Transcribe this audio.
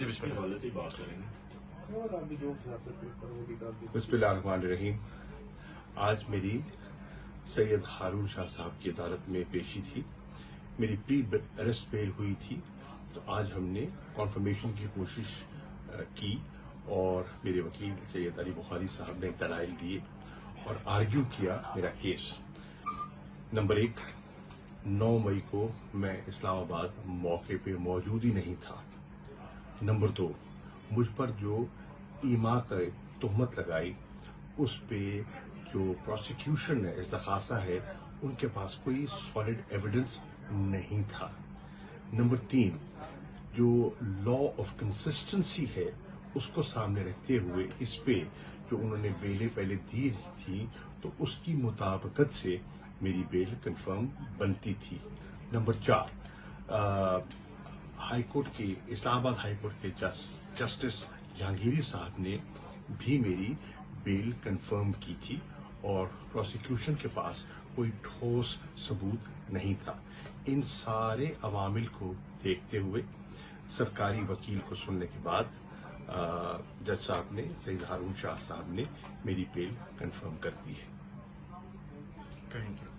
جی بسم اللہ۔ حوالے سے ہی بات کریں گے۔ بسم اللہ الرحمن الرحیم۔ آج میری سید ہارون شاہ صاحب کی عدالت میں پیشی تھی۔ میری پری اریسٹ بیل ہوئی تھی، تو آج ہم نے کنفرمیشن کی کوشش کی اور میرے وکیل سید علی بخاری صاحب نے دلائل دیے اور آرگیو کیا میرا کیس۔ نمبر 1، 9 مئی کو میں اسلام آباد موقع پہ موجود ہی نہیں تھا۔ نمبر 2، مجھ پر جو ایما کا تہمت لگائی اس پہ جو پروسیکیوشن ہے، استخاصہ ہے، ان کے پاس کوئی سالڈ ایویڈنس نہیں تھا۔ نمبر 3، جو لا آف کنسسٹنسی ہے اس کو سامنے رکھتے ہوئے اس پہ جو انہوں نے بیلیں پہلے دی تھی تو اس کی مطابقت سے میری بیل کنفرم بنتی تھی۔ نمبر 4، ہائی کورٹ کے اسلام آباد ہائی کورٹ کے جسٹس جہانگیری صاحب نے بھی میری بیل کنفرم کی تھی اور پروسیکیوشن کے پاس کوئی ٹھوس ثبوت نہیں تھا۔ ان سارے عوامل کو دیکھتے ہوئے سرکاری وکیل کو سننے کے بعد جج صاحب نے، سید ہارون شاہ صاحب نے میری بیل کنفرم کر دی ہے۔ Thank you.